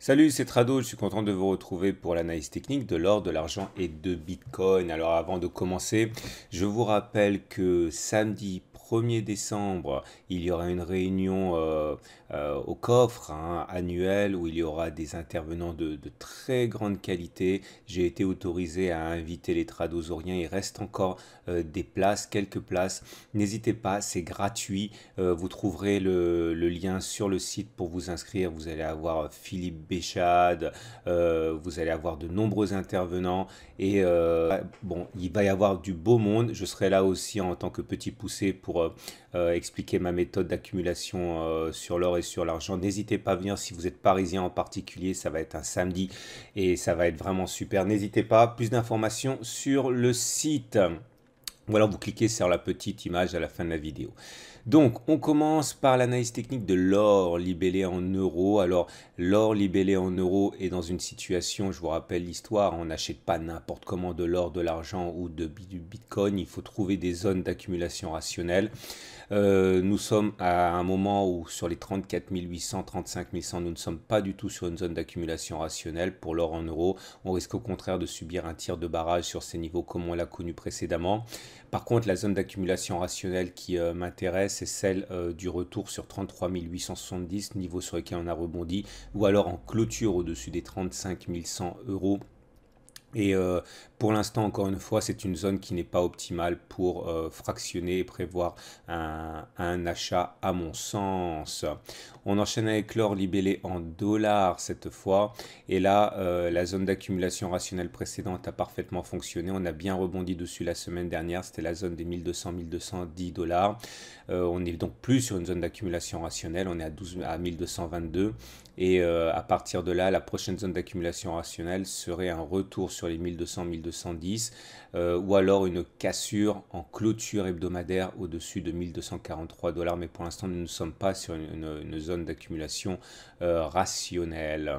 Salut, c'est Trado, je suis content de vous retrouver pour l'analyse technique de l'or, de l'argent et de Bitcoin. Alors avant de commencer, je vous rappelle que samedi 1er décembre, il y aura une réunion au coffre annuelle où il y aura des intervenants de très grande qualité. J'ai été autorisé à inviter les tradosoriens, il reste encore des places, quelques places. N'hésitez pas, c'est gratuit. Vous trouverez le lien sur le site pour vous inscrire. Vous allez avoir Philippe Béchade, vous allez avoir de nombreux intervenants et bon, il va y avoir du beau monde. Je serai là aussi en tant que petit poussé pour expliquer ma méthode d'accumulation sur l'or et sur l'argent. N'hésitez pas à venir si vous êtes parisien en particulier, ça va être un samedi et ça va être vraiment super. N'hésitez pas, plus d'informations sur le site. Ou alors vous cliquez sur la petite image à la fin de la vidéo. Donc, on commence par l'analyse technique de l'or libellé en euros. Alors, l'or libellé en euros est dans une situation, je vous rappelle l'histoire, on n'achète pas n'importe comment de l'or, de l'argent ou du bitcoin. Il faut trouver des zones d'accumulation rationnelle. Nous sommes à un moment où sur les 34 800, 35 100, nous ne sommes pas du tout sur une zone d'accumulation rationnelle pour l'or en euros. On risque au contraire de subir un tir de barrage sur ces niveaux comme on l'a connu précédemment. Par contre, la zone d'accumulation rationnelle qui m'intéresse est celle du retour sur 33 870, niveau sur lequel on a rebondi, ou alors en clôture au-dessus des 35 100 euros. Et pour l'instant, encore une fois, c'est une zone qui n'est pas optimale pour fractionner et prévoir un achat à mon sens. On enchaîne avec l'or libellé en dollars cette fois. Et là, la zone d'accumulation rationnelle précédente a parfaitement fonctionné. On a bien rebondi dessus la semaine dernière. C'était la zone des 1200-1210 dollars. On n'est donc plus sur une zone d'accumulation rationnelle. On est à 1222. Et à partir de là, la prochaine zone d'accumulation rationnelle serait un retour sur les 1200-1210 ou alors une cassure en clôture hebdomadaire au-dessus de 1243 dollars. Mais pour l'instant, nous ne sommes pas sur une zone d'accumulation rationnelle.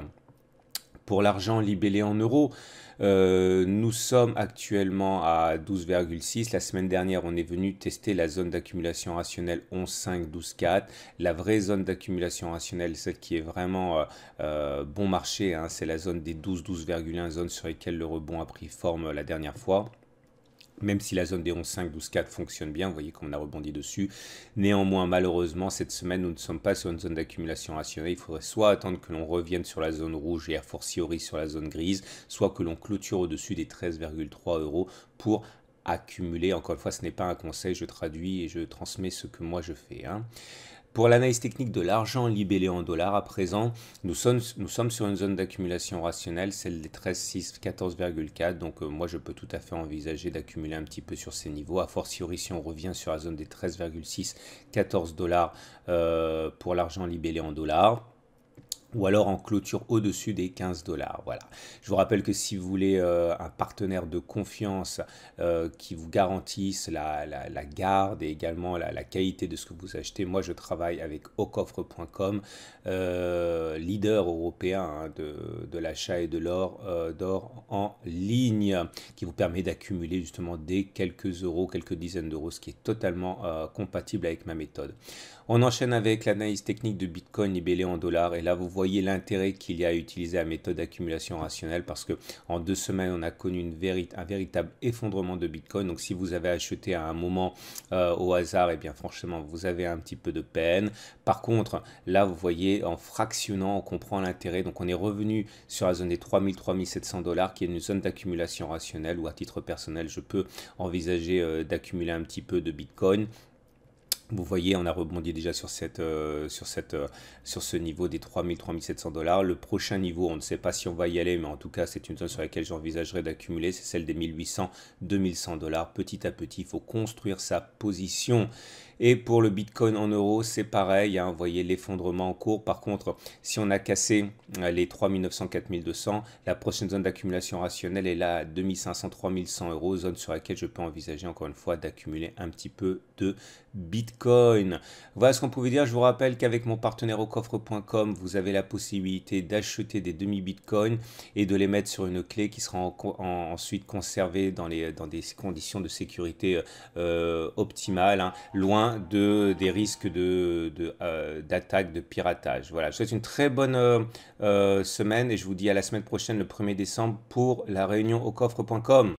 Pour l'argent libellé en euros, nous sommes actuellement à 12,6. La semaine dernière, on est venu tester la zone d'accumulation rationnelle 11,5, 12,4. La vraie zone d'accumulation rationnelle, celle qui est vraiment bon marché, c'est la zone des 12, 12,1, zone sur lesquelles le rebond a pris forme la dernière fois. Même si la zone des 11,5, 12,4 fonctionne bien, vous voyez qu'on a rebondi dessus. Néanmoins, malheureusement, cette semaine, nous ne sommes pas sur une zone d'accumulation rationnelle. Il faudrait soit attendre que l'on revienne sur la zone rouge et a fortiori sur la zone grise, soit que l'on clôture au-dessus des 13,3 euros pour accumuler. Encore une fois, ce n'est pas un conseil, je traduis et je transmets ce que moi je fais. Pour l'analyse technique de l'argent libellé en dollars, à présent, nous sommes sur une zone d'accumulation rationnelle, celle des 13,6, 14,4. Donc moi, je peux tout à fait envisager d'accumuler un petit peu sur ces niveaux. A fortiori, si on revient sur la zone des 13,6, 14 dollars pour l'argent libellé en dollars, ou alors en clôture au-dessus des 15 dollars. Voilà. Je vous rappelle que si vous voulez un partenaire de confiance qui vous garantisse la garde et également la qualité de ce que vous achetez, moi je travaille avec aucoffre.com, leader européen de l'achat et de l'or d'or en ligne, qui vous permet d'accumuler justement des quelques euros, quelques dizaines d'euros, ce qui est totalement compatible avec ma méthode. On enchaîne avec l'analyse technique de Bitcoin libellé en dollars et là vous voyez l'intérêt qu'il y a à utiliser la méthode d'accumulation rationnelle parce que en 2 semaines on a connu un véritable effondrement de Bitcoin. Donc si vous avez acheté à un moment au hasard, et bien franchement vous avez un petit peu de peine. Par contre là vous voyez en fractionnant on comprend l'intérêt. Donc on est revenu sur la zone des 3000 3700 dollars qui est une zone d'accumulation rationnelle où à titre personnel je peux envisager d'accumuler un petit peu de Bitcoin. Vous voyez, on a rebondi déjà sur ce niveau des 3000, 3700 dollars. Le prochain niveau, on ne sait pas si on va y aller, mais en tout cas, c'est une zone sur laquelle j'envisagerais d'accumuler. C'est celle des 1800, 2100 dollars. Petit à petit, il faut construire sa position. Et pour le Bitcoin en euros, c'est pareil. Vous voyez l'effondrement en cours. Par contre, si on a cassé les 3900, 4200, la prochaine zone d'accumulation rationnelle est là à 2500, 3100 euros, zone sur laquelle je peux envisager encore une fois d'accumuler un petit peu de Bitcoin. Bitcoin. Voilà ce qu'on pouvait dire. Je vous rappelle qu'avec mon partenaire au coffre.com, vous avez la possibilité d'acheter des demi-bitcoins et de les mettre sur une clé qui sera ensuite conservée dans des conditions de sécurité optimales, hein, loin des risques d'attaque, de piratage. Voilà, je vous souhaite une très bonne semaine et je vous dis à la semaine prochaine, le 1er décembre, pour la réunion au coffre.com.